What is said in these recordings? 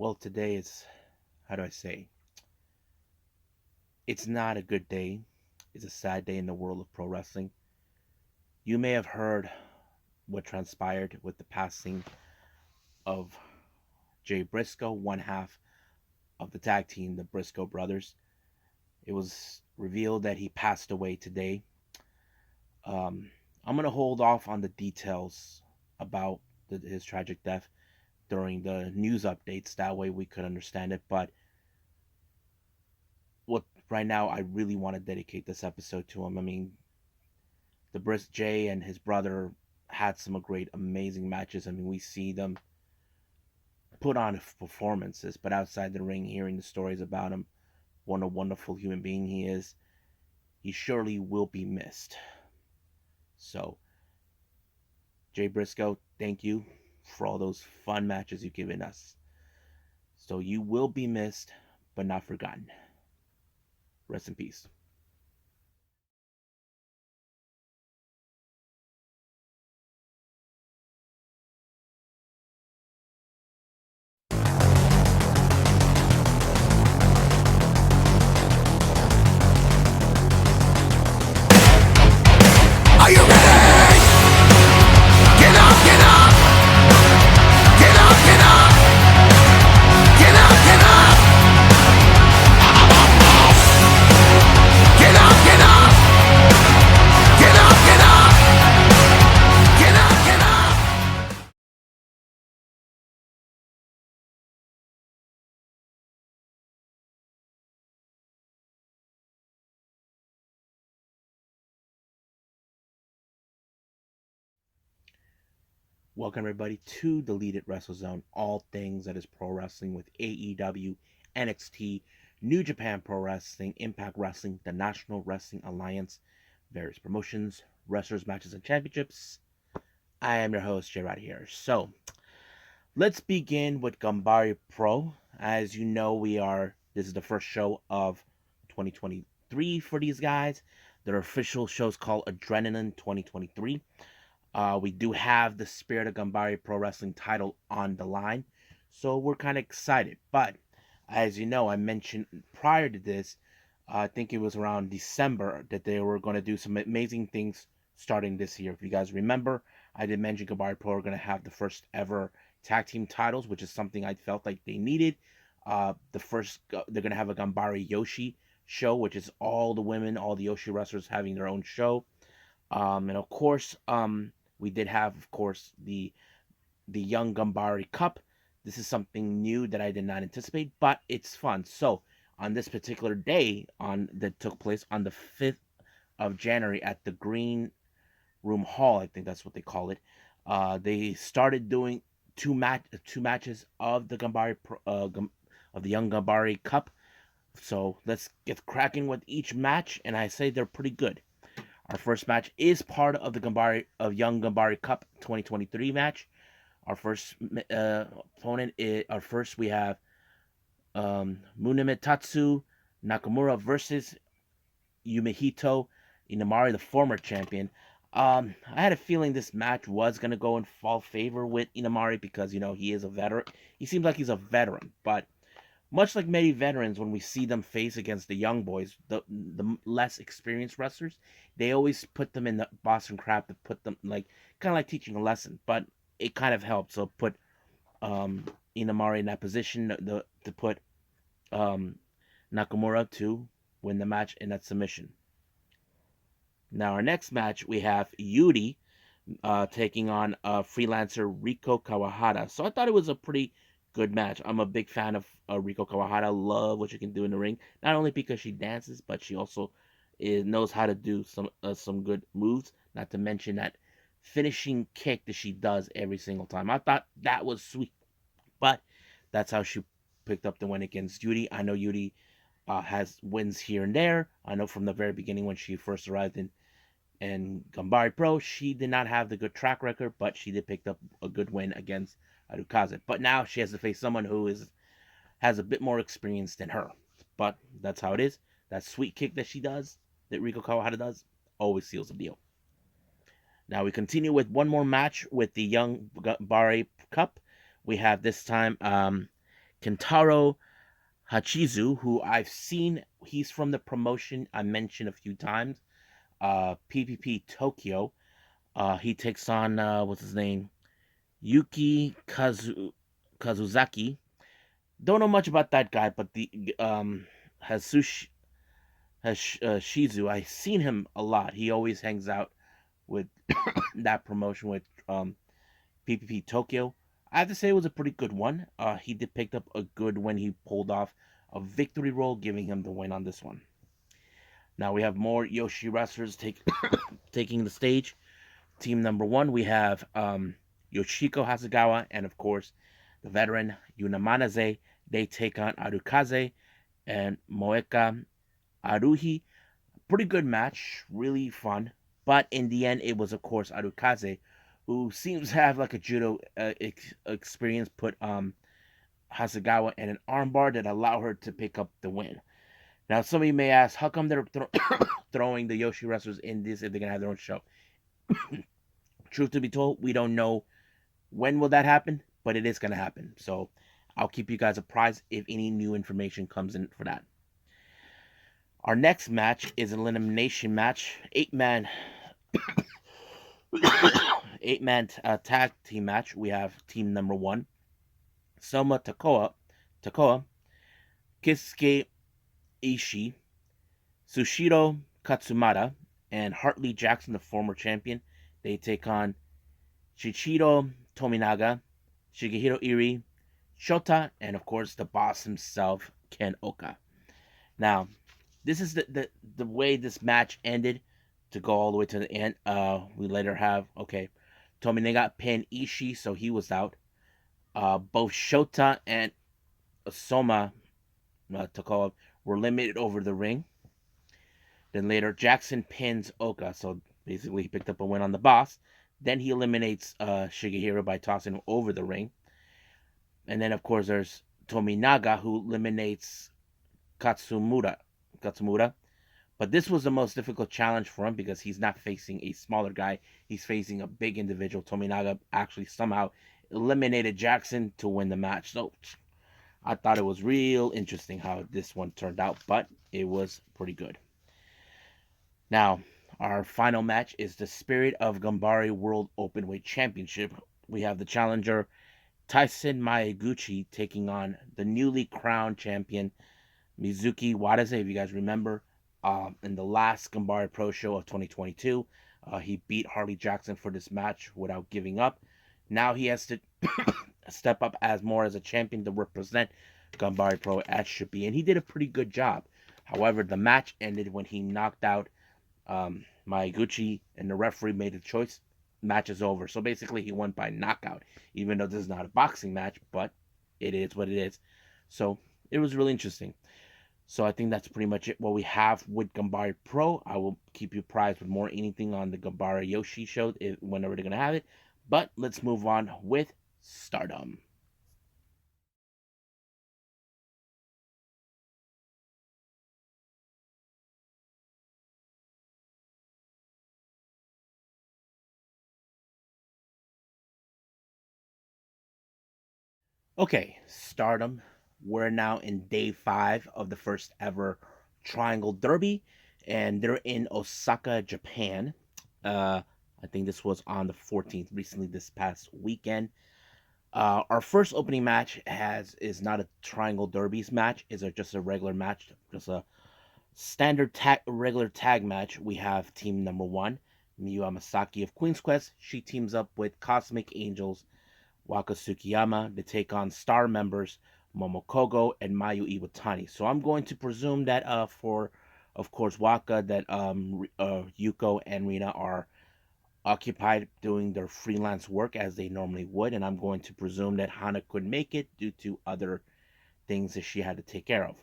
Well, today is, how do I say? It's not a good day. It's a sad day in the world of pro wrestling. You may have heard what transpired with the passing of Jay Briscoe, one half of the tag team, the Briscoe brothers. It was revealed that he passed away today. Um, I'm going to hold off on the details about his tragic death during the news updates. That way we could understand it. But what right now, I really want to dedicate this episode to him. I mean, the Jay and his brother had some great, amazing matches. I mean, we see them put on performances, but outside the ring, hearing the stories about him, what a wonderful human being he is, he surely will be missed. So, Jay Briscoe, thank you for all those fun matches you've given us. So, you will be missed, but not forgotten. Rest in peace. Are you ready? Get up, get up! Get up, get up! Get up, get up! Get up, get up! Get up, get up! Get up, get up! Welcome everybody to Deleted Wrestle Zone, all things that is pro wrestling with AEW, NXT, New Japan Pro Wrestling, Impact Wrestling, the National Wrestling Alliance, various promotions, wrestlers, matches, and championships. I am your host, Jay right here. So, let's begin with Ganbare Pro. As you know, this is the first show of 2023 for these guys. Their official show is called Adrenaline 2023. We do have the Spirit of Ganbare Pro Wrestling title on the line, so we're kind of excited. But as you know, I mentioned prior to this, I think it was around December, that they were going to do some amazing things starting this year. If you guys remember, I did mention Ganbare Pro are going to have the first ever tag team titles, which is something I felt like they needed. They're going to have a Ganbare Yoshi show, which is all the women, all the Yoshi wrestlers having their own show. And of course, we did have, of course, the Young Ganbare Cup. This is something new that I did not anticipate, but it's fun. So on this particular day, on that took place on the 5th of January at the Green Room Hall, I think that's what they call it. They started doing two matches of the of the Young Ganbare Cup. So let's get cracking with each match, and I say they're pretty good. Our first match is part of the Young Ganbare Cup 2023 match. Our first opponent is we have Munemetatsu Nakamura versus Yumehito Inamari, the former champion. I had a feeling this match was gonna go in fall favor with Inamari because he is a veteran. He seems like he's a veteran, but much like many veterans, when we see them face against the young boys, the less experienced wrestlers, they always put them in the Boston Crab to put them like kind of like teaching a lesson. But it kind of helped. So put um, Inamari in that position to put um, Nakamura to win the match in that submission. Now our next match we have Yuri taking on freelancer Riko Kawahara. So I thought it was a pretty good match. I'm a big fan of Riko Kawahara. Love what she can do in the ring. Not only because she dances, but she also knows how to do some good moves. Not to mention that finishing kick that she does every single time. I thought that was sweet, but that's how she picked up the win against Yuri. I know Yuri has wins here and there. I know from the very beginning when she first arrived in Ganbare Pro, she did not have the good track record, but she did pick up a good win against Arukaze. But now she has to face someone who has a bit more experience than her. But that's how it is. That sweet kick that she does, that Riko Kawahara does, always seals the deal. Now we continue with one more match with the Young Ganbare Cup. We have this time Kentaro Hachizu, who I've seen. He's from the promotion I mentioned a few times, PPP Tokyo. He takes on, what's his name? Kazuzaki. Don't know much about that guy, but the Hasushi Shizu, I've seen him a lot. He always hangs out with that promotion with PPP Tokyo. I have to say it was a pretty good one. He did pick up a good when he pulled off a victory roll, giving him the win on this one. Now we have more Yoshi wrestlers taking the stage. Team number one, we have Yoshiko Hasegawa and, of course, the veteran Yunamanaze. They take on Arukaze and Moeka Aruhi. Pretty good match, really fun. But in the end, it was, of course, Arukaze, who seems to have like a judo experience, put Hasegawa in an armbar that allowed her to pick up the win. Now, some of you may ask, how come they're throwing the Yoshi wrestlers in this if they're going to have their own show? Truth to be told, we don't know when will that happen, but it is going to happen. So I'll keep you guys apprised if any new information comes in for that. Our next match is an elimination match, 8-man tag team match. We have team number one, Soma Takoa, Kisuke Ishii, Sushiro Katsumata, and Hartley Jackson, the former champion. They take on Shichiro Tominaga, Shigehiro Iri, Shota, and of course the boss himself, Ken Oka. Now, this is the way this match ended to go all the way to the end. We later have, Tominaga pinned Ishii, so he was out. Both Shota and Soma Takoa were limited over the ring. Then later, Jackson pins Oka, so basically he picked up a win on the boss. Then he eliminates Shigehiro by tossing him over the ring. And then, of course, there's Tominaga, who eliminates Katsumura. But this was the most difficult challenge for him because he's not facing a smaller guy. He's facing a big individual. Tominaga actually somehow eliminated Jackson to win the match. So I thought it was real interesting how this one turned out, but it was pretty good. Now, our final match is the Spirit of Ganbare World Openweight Championship. We have the challenger Tyson Maeguchi taking on the newly crowned champion Mizuki Watase. If you guys remember, in the last Ganbare Pro show of 2022, he beat Harley Jackson for this match without giving up. Now he has to step up as a champion to represent Ganbare Pro as should be, and he did a pretty good job. However, the match ended when he knocked out Maeguchi, and the referee made a choice. Match is over. So basically, he won by knockout, even though this is not a boxing match, but it is what it is. So it was really interesting. So I think that's pretty much it. What we have with Ganbare Pro. I will keep you apprised with more anything on the Ganbare Yoshi show whenever they're gonna have it. But let's move on with Stardom. Okay, Stardom. We're now in day 5 of the first ever Triangle Derby, and they're in Osaka, Japan. I think this was on the 14th, recently this past weekend. Our first opening match is not a Triangle Derbies match. Is just a regular match, just a standard regular tag match. We have team number 1, Miyu Amasaki of Queen's Quest. She teams up with Cosmic Angels Waka Tsukiyama to take on star members Momokogo and Mayu Iwatani. So I'm going to presume that for, of course, Waka, that Yuko and Rina are occupied doing their freelance work as they normally would, and I'm going to presume that Hana couldn't make it due to other things that she had to take care of.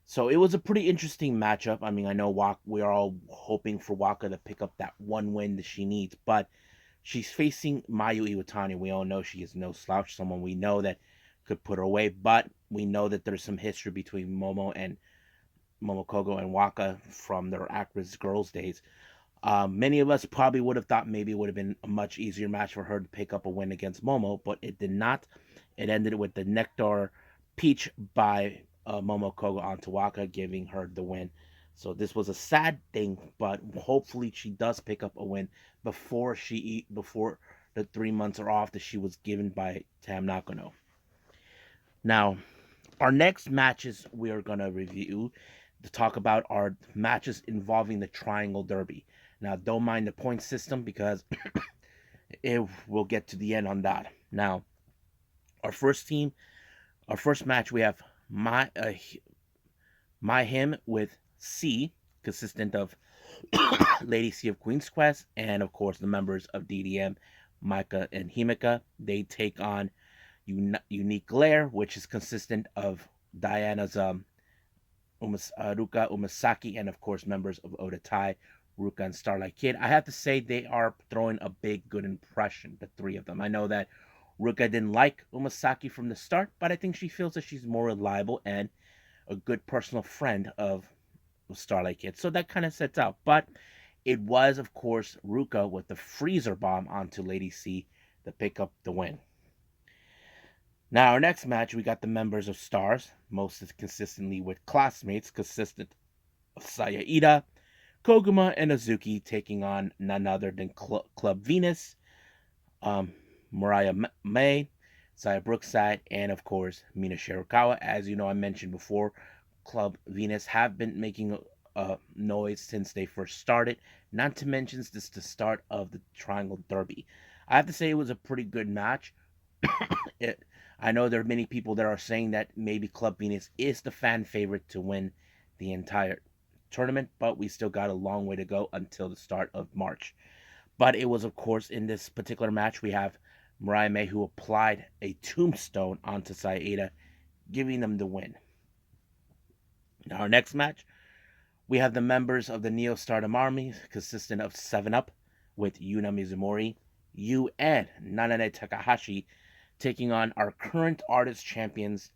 So it was a pretty interesting matchup. I mean, I know we are all hoping for Waka to pick up that one win that she needs, but she's facing Mayu Iwatani. We all know she is no slouch, someone we know that could put her away, but we know that there's some history between Momokogo and Waka from their Actress Girls days. Many of us probably would have thought maybe it would have been a much easier match for her to pick up a win against Momo, but it did not. It ended with the Nectar Peach by Momokogo Ontawaka, giving her the win. So this was a sad thing, but hopefully she does pick up a win before the 3 months are off that she was given by Tam Nakano. Now, our next matches we are gonna review to talk about are matches involving the Triangle Derby. Now, don't mind the point system because we'll get to the end on that. Now, our first team, our first match, we have my him with C, consistent of Lady C of Queen's Quest, and of course the members of DDM, Micah and Himika. They take on Unique Glare, which is consistent of Diana's Ruka Umasaki, and of course members of Oda Tai, Ruka and Starlight Kid. I have to say they are throwing a big good impression, the three of them. I know that Ruka didn't like Umasaki from the start, but I think she feels that she's more reliable and a good personal friend of Starlight Kid. So that kind of sets out. But it was, of course, Ruka with the freezer bomb onto Lady C to pick up the win. Now, our next match, we got the members of Stars, most consistently with classmates, consistent of Saya Ida, Koguma, and Azuki, taking on none other than Club Venus, Mariah May, Saya Brookside, and of course, Mina Shirakawa. As you know, I mentioned before, Club Venus have been making a noise since they first started. Not to mention, this is the start of the Triangle Derby. I have to say it was a pretty good match. I know there are many people that are saying that maybe Club Venus is the fan favorite to win the entire tournament, but we still got a long way to go until the start of March. But it was, of course, in this particular match, we have Mariah May who applied a tombstone onto Saida, giving them the win. Now, our next match, we have the members of the Neo Stardom Army, consistent of 7-Up, with Yuna Mizumori, Yu, and Nanane Takahashi, taking on our current artist champions,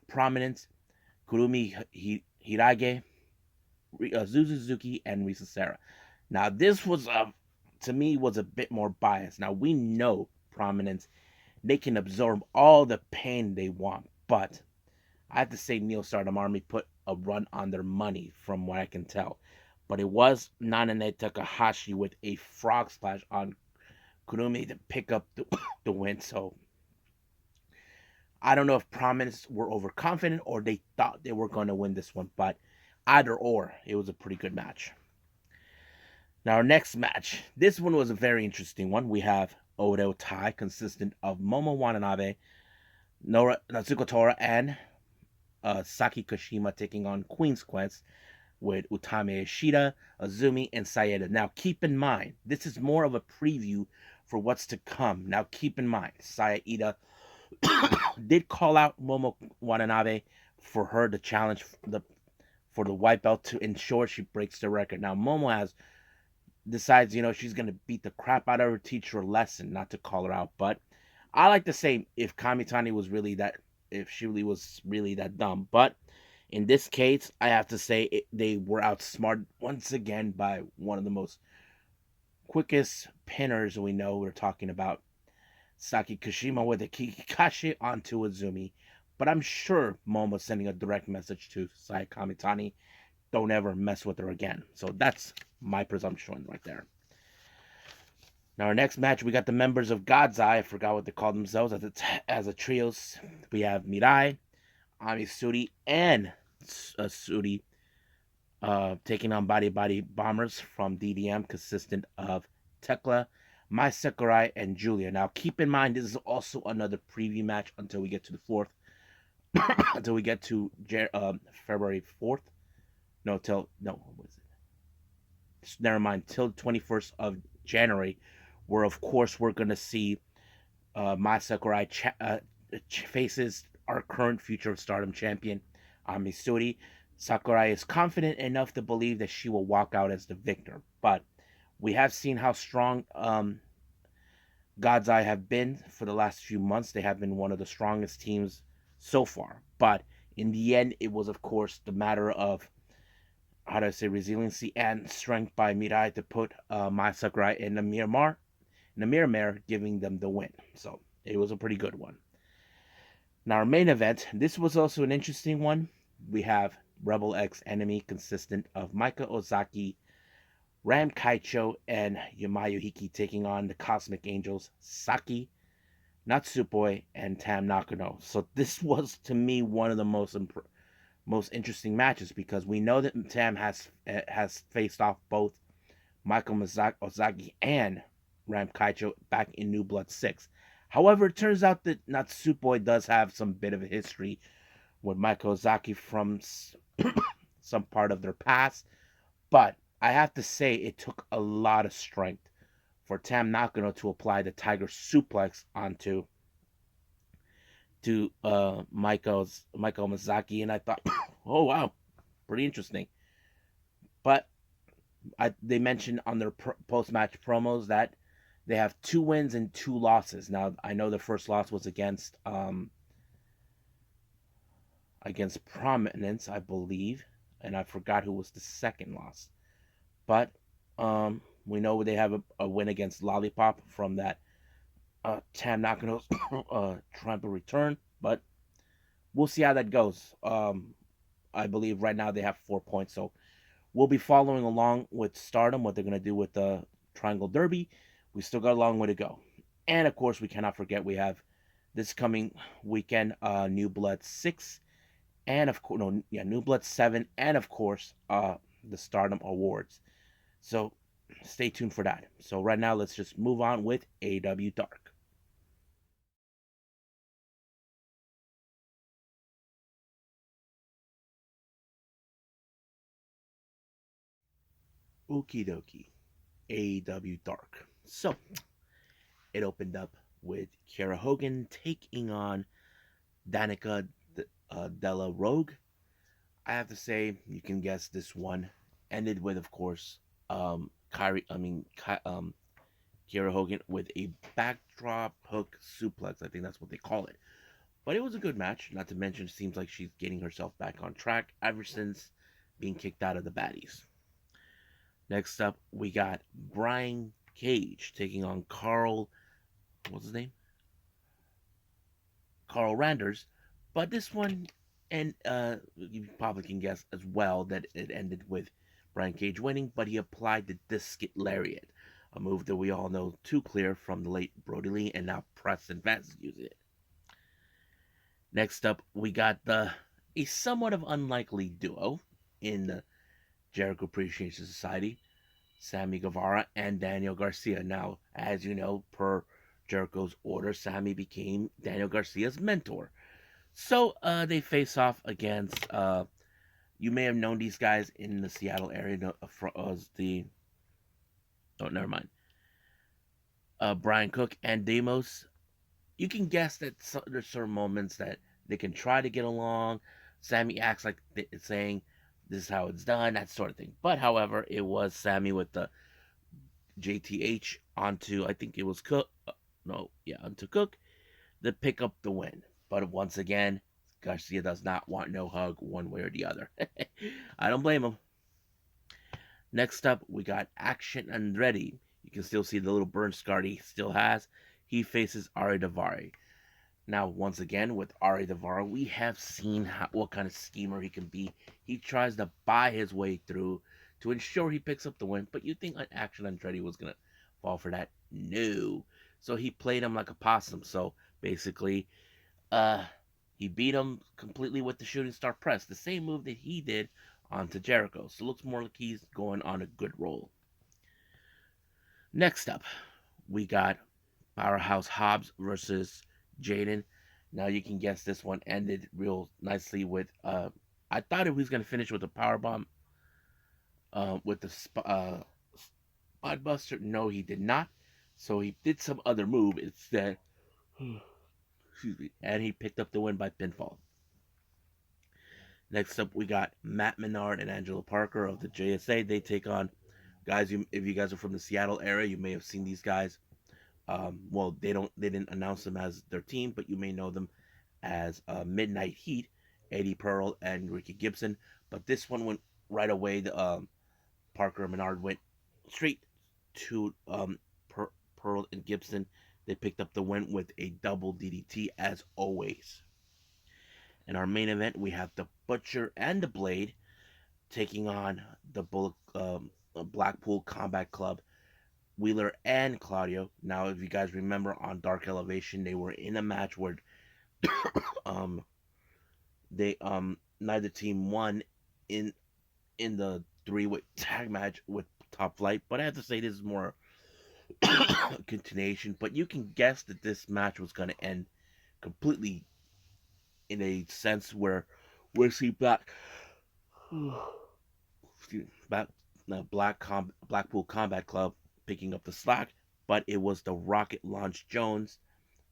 Prominence, Kurumi Hirage, Suzuki, and Risa Serra. Now, this was, to me, was a bit more biased. Now, we know Prominence, they can absorb all the pain they want, but I have to say Neo Stardom Army put a run on their money from what I can tell. But it was Nanane Takahashi with a frog splash on Kurumi to pick up the win. So I don't know if Prominence were overconfident or they thought they were going to win this one. But either or, it was a pretty good match. Now, our next match. This one was a very interesting one. We have Odo Tai, consistent of Momo Watanabe, Natsuko Tora, and Saki Kashima, taking on Queen's Quest with Utami Ishida, Azumi, and Sayeda. Now, keep in mind, this is more of a preview for what's to come. Now, keep in mind, Sayeda did call out Momo Watanabe for her to challenge for the white belt to ensure she breaks the record. Now, Momo decides, she's going to beat the crap out of her, teach her a lesson, not to call her out. But I like to say if Kamitani was really that, if she really was really that dumb. But in this case, I have to say they were outsmarted once again by one of the most quickest pinners we know. We're talking about Saki Kashima with a Kikikashi onto Azumi. But I'm sure Momo's sending a direct message to Saya Kamitani. Don't ever mess with her again. So that's my presumption right there. Now, our next match, we got the members of God's Eye. I forgot what they call themselves as a trios. We have Mirai, Ami Suri, and Suri taking on Body Bombers from DDM, consistent of Tekla, Mai Sakurai, and Julia. Now, keep in mind, this is also another preview match until we get to the 4th. Until we get to February 4th. What was it? Never mind, till 21st of January, where, of course, we're going to see Mai Sakurai faces our current future of Stardom champion, Ami Suri. Sakurai is confident enough to believe that she will walk out as the victor. But we have seen how strong God's Eye have been for the last few months. They have been one of the strongest teams so far. But in the end, it was, of course, the matter of, resiliency and strength by Mirai to put Mai Sakurai in the mirror, giving them the win. So it was a pretty good one. Now, our main event, this was also an interesting one. We have Rebel X Enemy consistent of Maika Ozaki, Ram Kaicho, and Yumayuhiki taking on the Cosmic Angels, Saki, Natsupoi, and Tam Nakano. So this was, to me, one of the most interesting matches because we know that Tam has faced off both Michael Ozaki and Ram Kaicho back in New Blood 6. However, it turns out that Natsupoi does have some bit of a history with Michael Ozaki from some part of their past, but I have to say it took a lot of strength for Tam Nakano to apply the Tiger Suplex onto Michael Mizaki, and I thought, oh wow, pretty interesting. But they mentioned on their post match promos that they have 2 wins and 2 losses. Now I know the first loss was against Prominence, I believe, and I forgot who was the second loss. But we know they have a win against Lollipop from that Tam Nakano's triumphant return, but we'll see how that goes. I believe right now they have 4 points, so we'll be following along with Stardom, what they're going to do with the Triangle Derby. We still got a long way to go. And of course, we cannot forget we have this coming weekend, New Blood 6, and of course, no, yeah, New Blood 7, and of course, the Stardom Awards. So stay tuned for that. So right now, let's just move on with AEW Dark. Okie dokie. AEW Dark. So it opened up with Kiera Hogan taking on Danica Della Rogue. I have to say, you can guess this one ended with, of course, Kiera Hogan with a backdrop hook suplex. I think that's what they call it. But it was a good match. Not to mention, it seems like she's getting herself back on track ever since being kicked out of the baddies. Next up, we got Brian Cage taking on what's his name? Carl Randers. But this one, and you probably can guess as well that it ended with Brian Cage winning, but he applied the Discus Lariat, a move that we all know too clear from the late Brody Lee, and now Preston Vance using it. Next up, we got a somewhat of unlikely duo in the Jericho Appreciation Society, Sammy Guevara and Daniel Garcia. Now, as you know, per Jericho's order, Sammy became Daniel Garcia's mentor. So they face off against. You may have known these guys in the Seattle area as the. Oh, never mind. Brian Cook and Demos. You can guess that there's certain moments that they can try to get along. Sammy acts like it's saying, "This is how it's done," that sort of thing. But however, it was Sammy with the JTH onto, I think it was Cook. Onto Cook to pick up the win. But once again, Garcia does not want no hug one way or the other. I don't blame him. Next up, we got Action Andretti. You can still see the little burn scar he still has. He faces Ari Davari. Now, once again, with Ari Davari, we have seen what kind of schemer he can be. He tries to buy his way through to ensure he picks up the win, but you think Action Andretti was going to fall for that? No. So he played him like a possum. So basically, he beat him completely with the shooting star press, the same move that he did onto Jericho. So it looks more like he's going on a good roll. Next up, we got Powerhouse Hobbs versus Jaden. Now you can guess this one ended real nicely with I thought he was going to finish with a power bomb with the spot buster. No, he did not. So he did some other move instead. Excuse me. And he picked up the win by pinfall. Next up, we got Matt Menard and Angelo Parker of the JSA. They take on guys. If you guys are from the Seattle area, you may have seen these guys. Well, they didn't announce them as their team, but you may know them as Midnight Heat, Eddie Pearl and Ricky Gibson. But this one went right away. The Parker and Menard went straight to Pearl and Gibson. They picked up the win with a double DDT as always. In our main event, we have the Butcher and the Blade taking on the Blackpool Combat Club, Wheeler and Claudio. Now, if you guys remember on Dark Elevation, they were in a match where um they neither team won in the three-way tag match with Top Flight, but I have to say this is more continuation. But you can guess that this match was going to end completely in a sense where we see Black Blackpool Combat Club picking up the slack, but it was the Rocket Launch Jones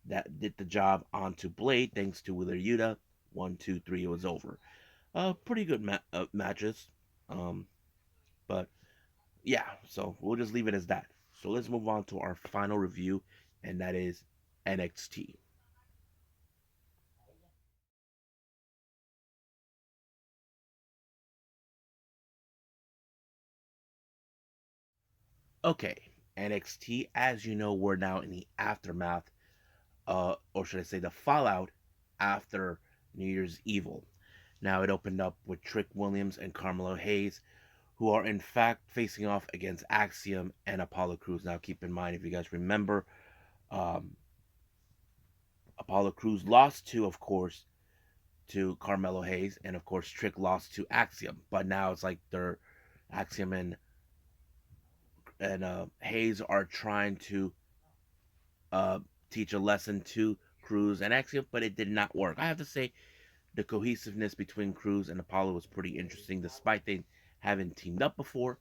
that did the job onto Blade thanks to Wheeler Yuta. 1, 2, 3, it was over. Pretty good matches. Um, but yeah, so we'll just leave it as that. So let's move on to our final review, and that is NXT. Okay, NXT, as you know, we're now in the aftermath, or should I say the fallout after New Year's Evil. Now it opened up with Trick Williams and Carmelo Hayes, who are in fact facing off against Axiom and Apollo Crews. Now keep in mind, if you guys remember, um, Apollo Crews lost to, of course, to Carmelo Hayes, and of course Trick lost to Axiom. But now it's like they're Axiom and Hayes are trying to uh, teach a lesson to Cruz and Axiom, but it did not work. I have to say the cohesiveness between Cruz and Apollo was pretty interesting, despite they haven't teamed up before.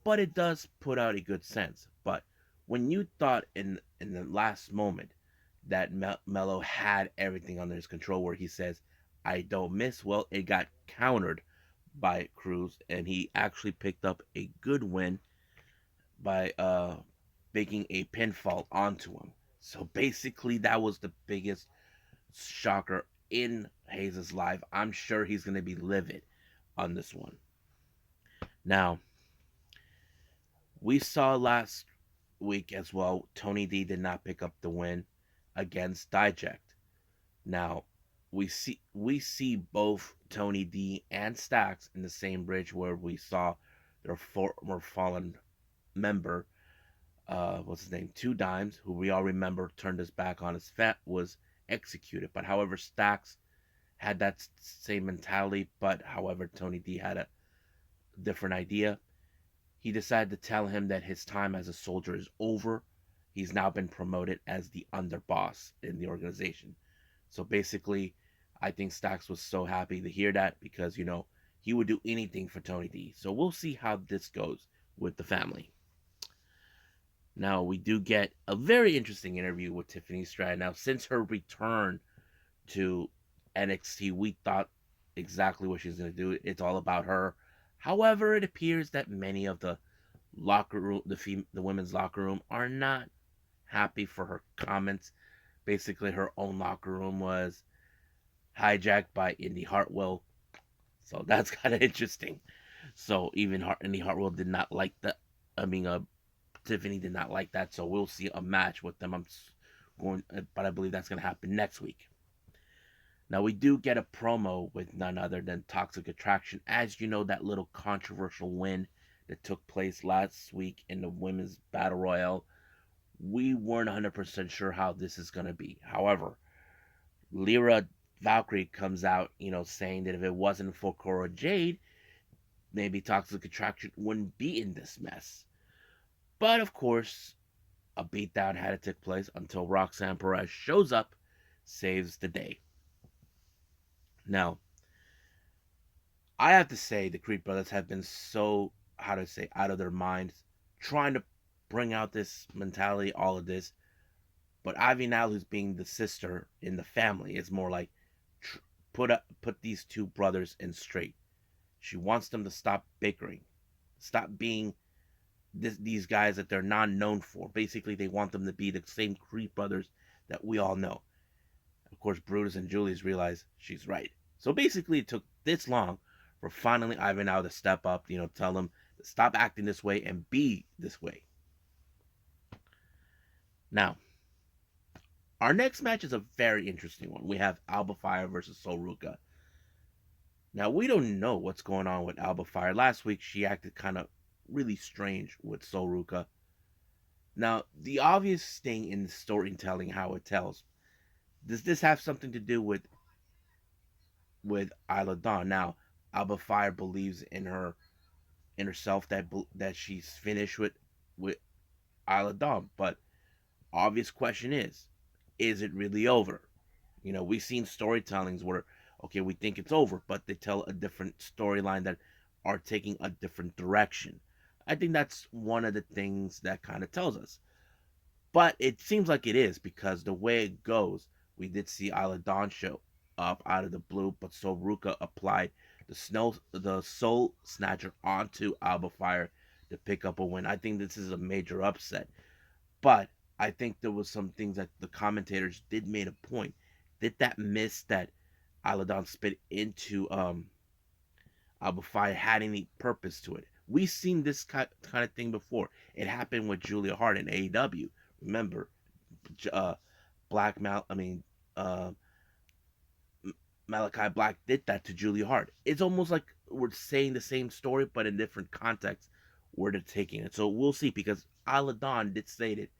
But it does put out a good sense. But when you thought in the last moment that Mello had everything under his control, where he says, "I don't miss," well, it got countered by Cruz, and he actually picked up a good win by making a pinfall onto him. So basically, that was the biggest shocker in Hayes' life. I'm sure he's going to be livid on this one. Now, we saw last week as well, Tony D did not pick up the win against Diject. Now, we see both Tony D and Stacks in the same bridge where we saw their former fallen member, what's his name, Two Dimes, who we all remember turned his back on his fat, was executed. But however, Stacks had that same mentality, but however, Tony D had a different idea. He decided to tell him that his time as a soldier is over. He's now been promoted as the underboss in the organization. So basically, I think Stacks was so happy to hear that because, he would do anything for Tony D. So we'll see how this goes with the family. Now, we do get a very interesting interview with Tiffany Stratton. Now, since her return to NXT, we thought exactly what she's going to do. It's all about her. However, it appears that many of the locker room, the women's locker room, are not happy for her comments. Basically, her own locker room was hijacked by Indy Hartwell, so that's kind of interesting. So even Indy Hartwell did not like that. I mean, Tiffany did not like that. So we'll see a match with them. But I believe that's going to happen next week. Now we do get a promo with none other than Toxic Attraction. As you know, that little controversial win that took place last week in the women's battle royale. We weren't 100% sure how this is going to be. However, Lyra Valkyrie comes out, saying that if it wasn't for Cora Jade, maybe Toxic Attraction wouldn't be in this mess. But of course, a beatdown had to take place until Roxanne Perez shows up, saves the day. Now, I have to say the Creed brothers have been so, how to say, out of their minds, trying to bring out this mentality, all of this. But Ivy now, who's being the sister in the family, is more like put these two brothers in straight. She wants them to stop bickering, stop being these guys that they're not known for. Basically, they want them to be the same Creed brothers that we all know. Of course, Brutus and Julius realize she's right. So basically, it took this long for finally Ivan now to step up, tell them to stop acting this way and be this way. Now, Our next match is a very interesting one. We have Alba Fire versus Soruka. Now, we don't know what's going on with Alba Fire. Last week, she acted kind of really strange with Soruka. Now, the obvious thing in the storytelling, how it tells, does this have something to do with Isla Dawn? Now, Alba Fire believes in herself that she's finished with Isla Dawn, but obvious question is it really over? You know, we've seen storytellings where, okay, we think it's over, but they tell a different storyline that are taking a different direction. I think that's one of the things that kind of tells us. But it seems like it is because the way it goes, we did see Isla Dawn show up out of the blue, but Soruka applied the Soul Snatcher onto Alba Fire to pick up a win. I think this is a major upset. But I think there was some things that the commentators did made a point. Did that miss that Aladon spit into Alba Fire had any purpose to it? We've seen this kind of thing before. It happened with Julia Hart in AEW. Remember, uh, Black Mal. I mean, uh, Malachi Black did that to Julia Hart. It's almost like we're saying the same story, but in different contexts where they're taking it. So we'll see because Aladon did say that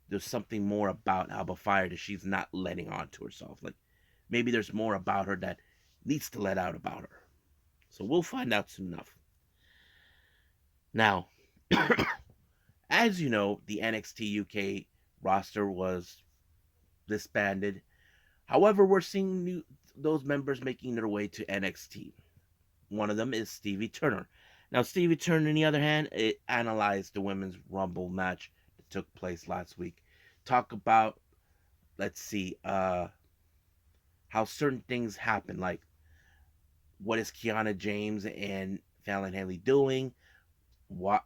there's something more about Alba Fire that she's not letting on to herself. Like maybe there's more about her that needs to let out about her. So we'll find out soon enough. Now, as you know, the NXT UK roster was disbanded. However, we're seeing those members making their way to NXT. One of them is Stevie Turner. Now, Stevie Turner, on the other hand, it analyzed the women's Rumble match that took place last week. Talk about, let's see, how certain things happen, like what is Kiana James and Fallon Henley doing, what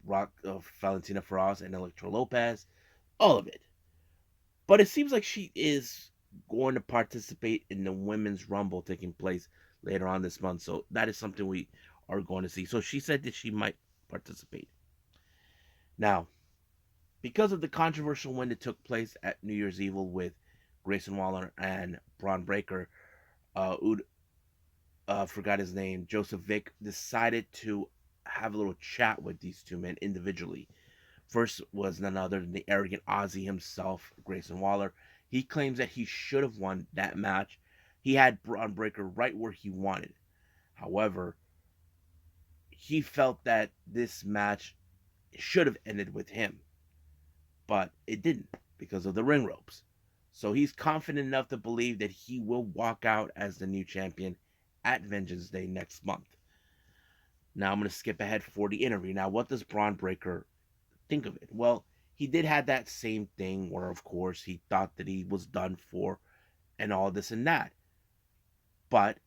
Rock Valentina Feroz and Electra Lopez, all of it. But it seems like she is going to participate in the women's rumble taking place later on this month. So that is something we are going to see. So she said that she might participate. Now, because of the controversial win that took place at New Year's Eve with Grayson Waller and Braun Breaker, forgot his name, Joseph Vick decided to have a little chat with these two men individually. First was none other than the arrogant Aussie himself, Grayson Waller. He claims that he should have won that match. He had Braun Breaker right where he wanted. However, he felt that this match should have ended with him, but it didn't because of the ring ropes. So he's confident enough to believe that he will walk out as the new champion at Vengeance Day next month. Now I'm going to skip ahead for the interview. Now, what does Braun Breaker think of it? Well, he did have that same thing where, of course, he thought that he was done for and all this and that. But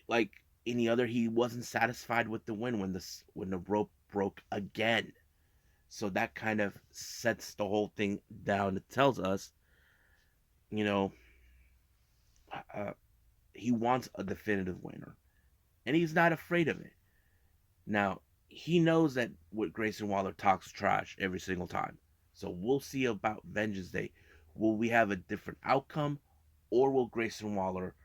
like any other, he wasn't satisfied with the win when the rope broke again. So that kind of sets the whole thing down. It tells us, you know, uh, he wants a definitive winner, and he's not afraid of it. Now, he knows that with Grayson Waller talks trash every single time. So we'll see about Vengeance Day. Will we have a different outcome, or will Grayson Waller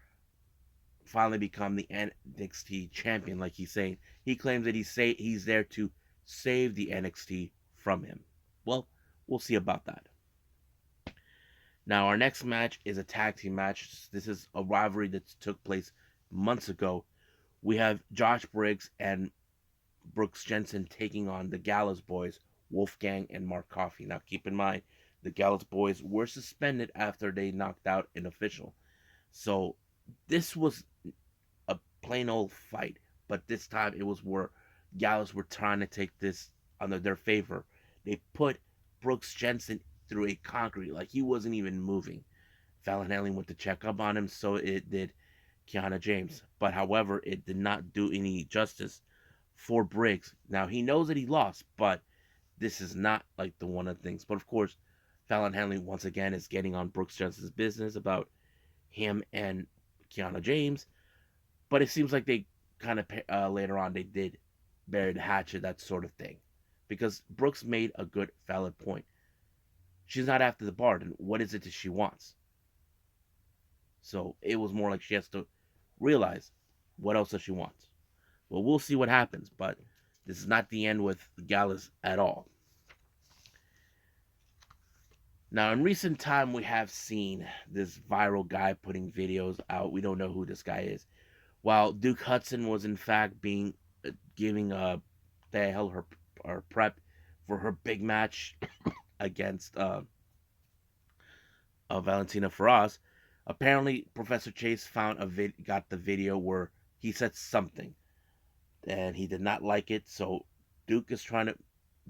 finally become the NXT champion like he's saying? He claims that he's there to save the NXT from him. Well, we'll see about that. Now, our next match is a tag team match. This is a rivalry that took place months ago. We have Josh Briggs and Brooks Jensen taking on the Gallows Boys, Wolfgang and Mark Coffey. Now, keep in mind, the Gallows Boys were suspended after they knocked out an official. So, this was a plain old fight, but this time it was where Gallows were trying to take this under their favor. They put Brooks Jensen through a concrete, like he wasn't even moving. Fallon Henley went to check up on him, so it did Kiana James. But however, it did not do any justice for Briggs. Now he knows that he lost, but this is not like the one of the things. But of course, Fallon Henley once again is getting on Brooks Jensen's business about him and Kiana James. But it seems like they kind of later on they did bury the hatchet, that sort of thing, because Brooks made a good valid point. She's not after the bar. Then what is it that she wants? So it was more like she has to realize what else does she want. Well, we'll see what happens, but this is not the end with Gallus at all. Now, in recent time, we have seen this viral guy putting videos out. We don't know who this guy is. While Duke Hudson was in fact being giving they held her prep for her big match against Valentina Feroz. Apparently, Professor Chase found got the video where he said something, and he did not like it. So Duke is trying to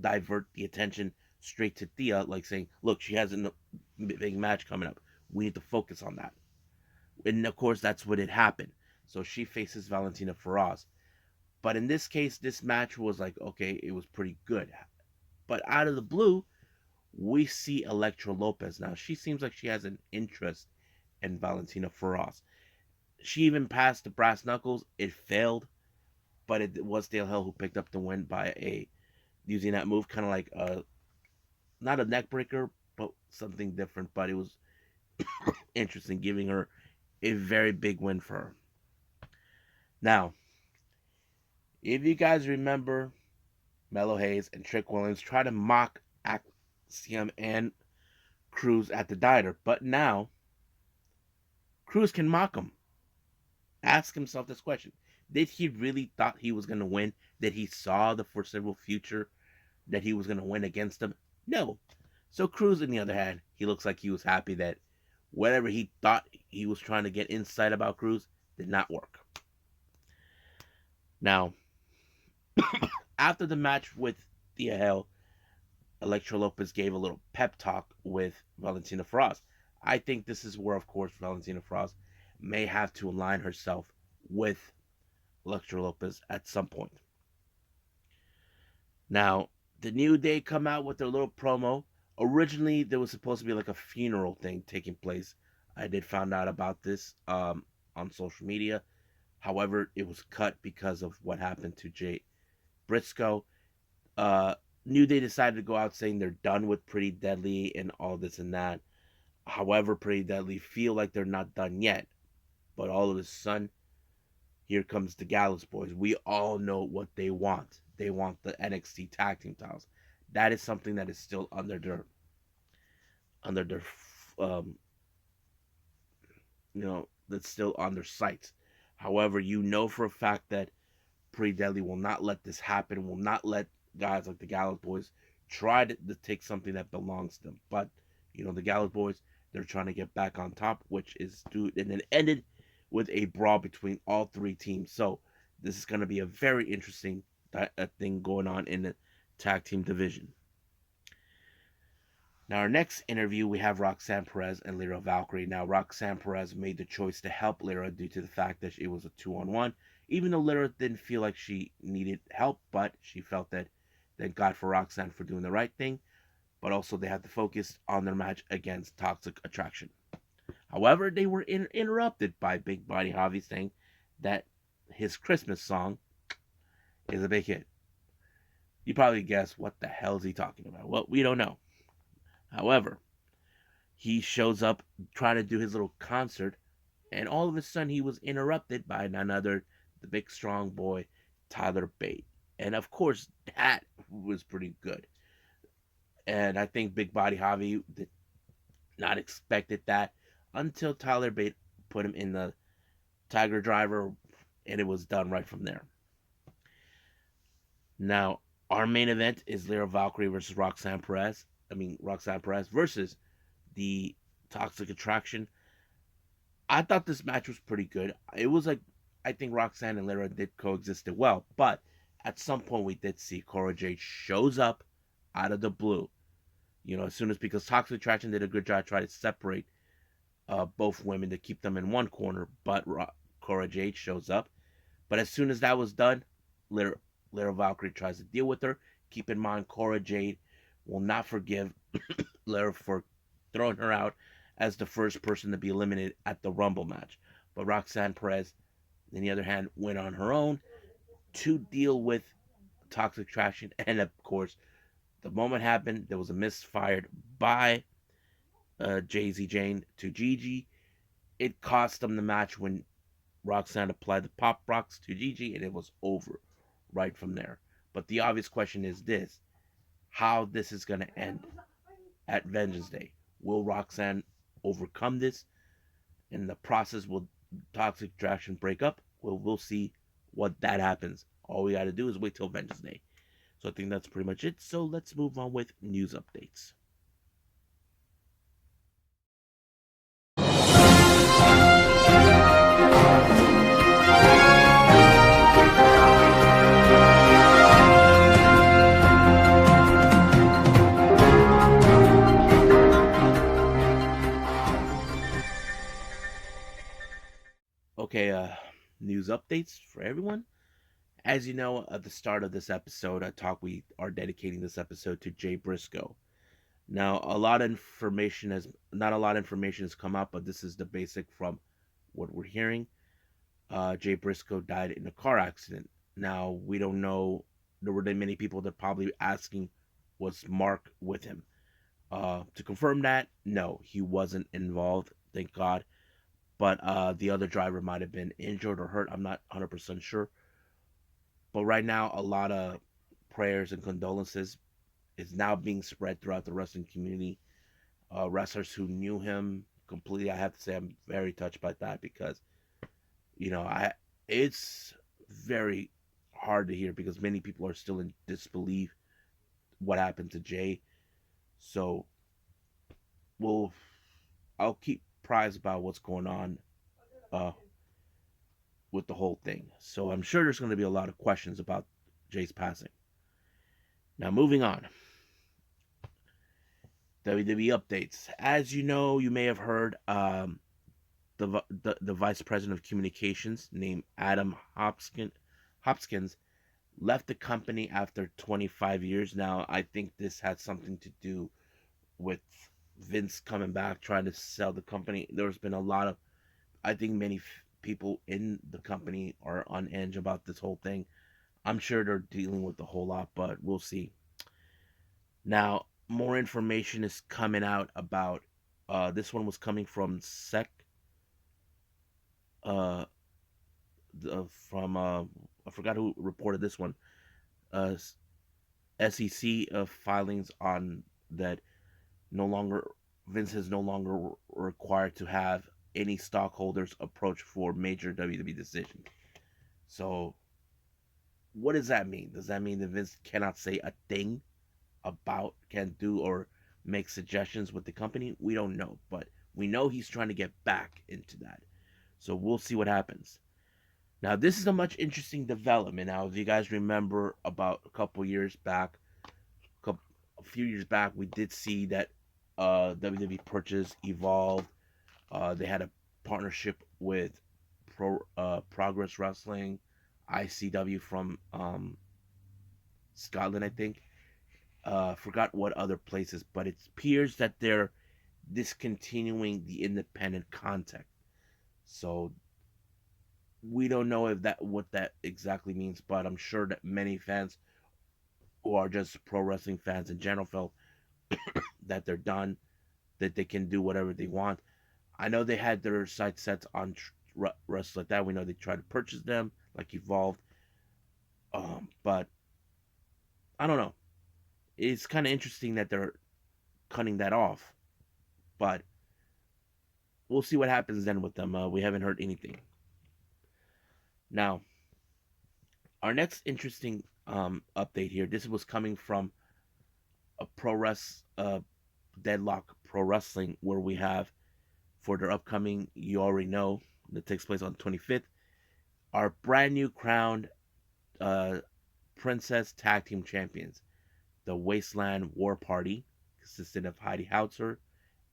divert the attention straight to Thea, like saying, "Look, she has a big match coming up. We need to focus on that." And of course, that's what had happened. So she faces Valentina Feroz. But in this case, this match was like, okay, it was pretty good. But out of the blue, we see Elektra Lopez now. She seems like she has an interest in Valentina Feroz. She even passed the brass knuckles. It failed, but it was Dale Hill who picked up the win by using that move, kind of like not a neck breaker, but something different. But it was interesting, giving her a very big win for her. Now, if you guys remember, Mello Hayes and Trick Williams tried to mock Axiom and Cruz at the diner, but now Cruz can mock him. Ask himself this question: did he really thought he was going to win? Did he saw the foreseeable future that he was going to win against him? No. So Cruz, on the other hand, he looks like he was happy that whatever he thought he was trying to get insight about Cruz did not work. Now, after the match with Thea Hale, Elektra Lopez gave a little pep talk with Valentina Feroz. I think this is where, of course, Valentina Feroz may have to align herself with Elektra Lopez at some point. Now, the New Day come out with their little promo. Originally, there was supposed to be like a funeral thing taking place. I did find out about this on social media. However, it was cut because of what happened to Jay Briscoe. New Day decided to go out saying they're done with Pretty Deadly and all this and that. However, Pretty Deadly feel like they're not done yet. But all of a sudden, here comes the Gallows Boys. We all know what they want. They want the NXT tag team titles. That is something that is still under their that's still on their sights. However, you know for a fact that Pretty Deadly will not let this happen. Will not let guys like the Gallows Boys try to take something that belongs to them. But the Gallows Boys, they're trying to get back on top, which is and it ended with a brawl between all three teams. So this is going to be a very interesting thing going on in the tag team division. Now, our next interview, we have Roxanne Perez and Lyra Valkyrie. Now, Roxanne Perez made the choice to help Lyra due to the fact that it was a 2-on-1. Even though Lyra didn't feel like she needed help, but she felt that thank God for Roxanne for doing the right thing. But also they had to focus on their match against Toxic Attraction. However, they were interrupted by Big Body Javi saying that his Christmas song is a big hit. You probably guess what the hell is he talking about. Well, we don't know. However, he shows up trying to do his little concert, and all of a sudden he was interrupted by none other the big strong boy Tyler Bate. And of course, that was pretty good. And I think Big Body Javi did not expected that until Tyler Bate put him in the Tiger Driver, and it was done right from there. Now, our main event is Lyra Valkyrie versus Roxanne Perez. Roxanne Perez versus the Toxic Attraction. I thought this match was pretty good. It was like, I think Roxanne and Lyra did coexist well, but at some point we did see Cora Jade shows up out of the blue. As soon as, because Toxic Attraction did a good job trying to separate both women to keep them in one corner, but Cora Jade shows up. But as soon as that was done, Lyra Valkyrie tries to deal with her. Keep in mind, Cora Jade will not forgive Lyra for throwing her out as the first person to be eliminated at the Rumble match. But Roxanne Perez, on the other hand, went on her own to deal with Toxic Attraction and, of course, The moment happened, there was a miss fired by Jay-Z Jane to Gigi. It cost them the match when Roxanne applied the pop rocks to Gigi, and it was over right from there. But the obvious question is this: how this is going to end at Vengeance Day? Will Roxanne overcome this? In the process, will Toxic Attraction break up? Well, we'll see what that happens. All we got to do is wait till Vengeance Day. So I think that's pretty much it. So let's move on with news updates. Okay, news updates for everyone. As you know, at the start of this episode, we are dedicating this episode to Jay Briscoe. Now, not a lot of information has come out, but this is the basic from what we're hearing. Jay Briscoe died in a car accident. Now, we don't know. There were many people that probably asking, was Mark with him? To confirm that, no, he wasn't involved. Thank God. But the other driver might have been injured or hurt. I'm not 100% sure. But right now, a lot of prayers and condolences is now being spread throughout the wrestling community. Wrestlers who knew him completely, I have to say, I'm very touched by that because, it's very hard to hear because many people are still in disbelief what happened to Jay. So, we'll, I'll keep apprised about what's going on uh, with the whole thing. So I'm sure there's going to be a lot of questions about Jay's passing. Now, moving on. WWE updates. As you know, you may have heard the vice president of communications named Adam Hopkins left the company after 25 years. Now, I think this had something to do with Vince coming back, trying to sell the company. There's been a lot of, I think many people in the company are on edge about this whole thing. I'm sure they're dealing with a whole lot, but we'll see. Now, more information is coming out about this one was coming from uh, from I forgot who reported this one. Uh, SEC filings on that no longer Vince is no longer required to have any stockholders approach for major WWE decisions. So, what does that mean? Does that mean that Vince cannot say a thing about, can't do, or make suggestions with the company? We don't know, but we know he's trying to get back into that. So we'll see what happens. Now, this is a much interesting development. Now, if you guys remember, about a few years back, we did see that WWE purchased Evolve. They had a partnership with Progress Wrestling, ICW from Scotland, I think. Forgot what other places, but it appears that they're discontinuing the independent contact. So we don't know if that what that exactly means, but I'm sure that many fans who are just pro wrestling fans in general felt that they're done, that they can do whatever they want. I know they had their sights set on wrestlers like that. We know they tried to purchase them, like Evolved. But I don't know. It's kind of interesting that they're cutting that off. But we'll see what happens then with them. We haven't heard anything. Now, our next interesting update here. This was coming from a Deadlock Pro Wrestling, where we have for their upcoming, you already know, that takes place on the 25th, our brand new crowned Princess Tag Team Champions, the Wasteland War Party, consisted of Heidi Hautzer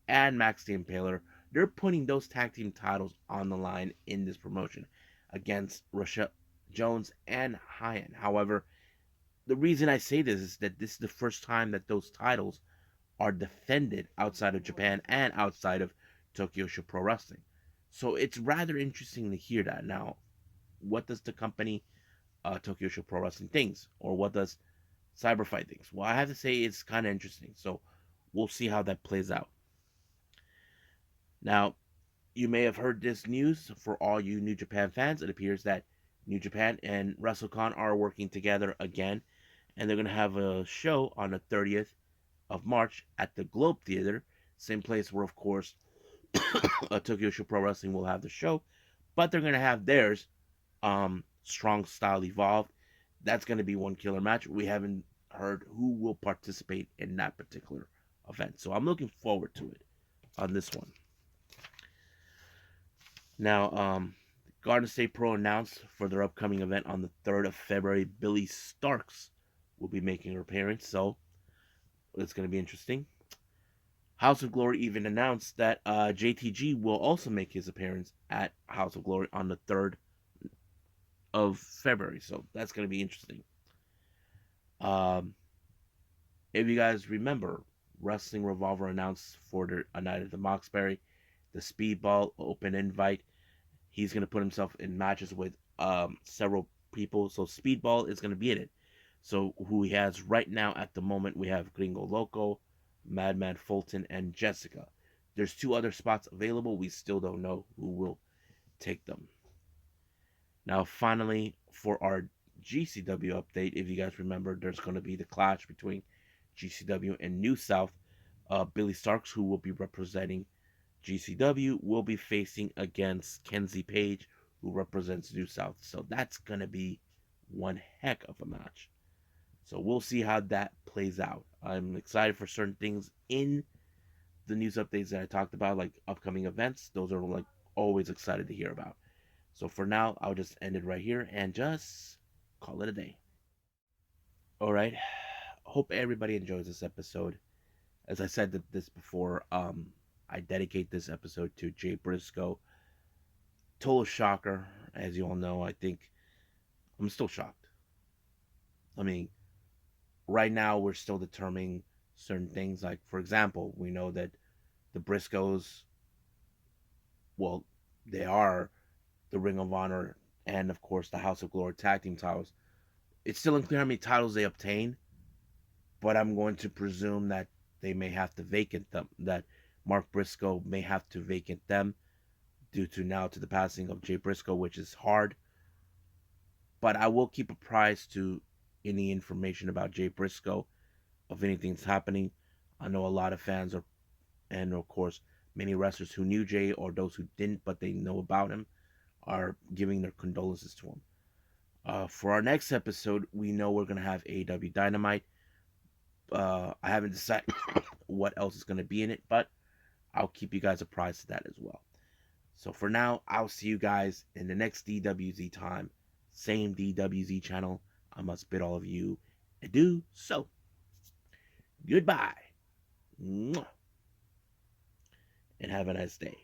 and Max the Impaler. They're putting those tag team titles on the line in this promotion against Rochelle Jones and Hyan. However, the reason I say this is that this is the first time that those titles are defended outside of Japan and outside of Tokyo Pro Wrestling. So it's rather interesting to hear that. Now, what does the company Tokyo Pro Wrestling thinks, or what does cyber fight things. Well, I have to say it's kind of interesting. So we'll see how that plays out. Now, you may have heard this news for all you New Japan fans. It appears that New Japan and WrestleCon are working together again, and they're going to have a show on the 30th of March at the Globe Theater, same place where, of course, Tokyo Show Pro Wrestling will have the show, but they're going to have theirs, Strong Style Evolved. That's going to be one killer match. We haven't heard who will participate in that particular event, so I'm looking forward to it on this one. Now, Garden State Pro announced for their upcoming event on the 3rd of February, Billy Starks will be making her appearance, so it's going to be interesting. House of Glory even announced that JTG will also make his appearance at House of Glory on the 3rd of February, so that's going to be interesting. If you guys remember, Wrestling Revolver announced for a night at the Moxbury, the Speedball Open invite. He's going to put himself in matches with several people, so Speedball is going to be in it. So who he has right now at the moment, we have Gringo Loco, Madman Fulton, and Jessica. There's 2 other spots available. We still don't know who will take them. Now, finally, for our GCW update, if you guys remember, there's going to be the clash between GCW and New South. Billy Starks, who will be representing GCW, will be facing against Kenzie Page, who represents New South. So that's going to be one heck of a match. So we'll see how that plays out. I'm excited for certain things in the news updates that I talked about, like upcoming events. Those are like always excited to hear about. So for now, I'll just end it right here and just call it a day. All right. Hope everybody enjoys this episode. As I said this before, I dedicate this episode to Jay Briscoe. Total shocker, as you all know. I think I'm still shocked. I mean, right now we're still determining certain things. Like, for example, we know that the Briscoes, well, they are the Ring of Honor and, of course, the House of Glory tag team titles. It's still unclear how many titles they obtain, but I'm going to presume that they may have to vacant them, that Mark Briscoe may have to vacant them due to the passing of Jay Briscoe, which is hard. But I will keep apprised to any information about Jay Briscoe, of anything that's happening. I know a lot of fans are, and of course, many wrestlers who knew Jay or those who didn't but they know about him are giving their condolences to him. For our next episode, we know we're going to have AEW Dynamite. I haven't decided what else is going to be in it, but I'll keep you guys apprised of that as well. So for now, I'll see you guys in the next DWZ time. Same DWZ channel. I must bid all of you adieu. So, goodbye. And have a nice day.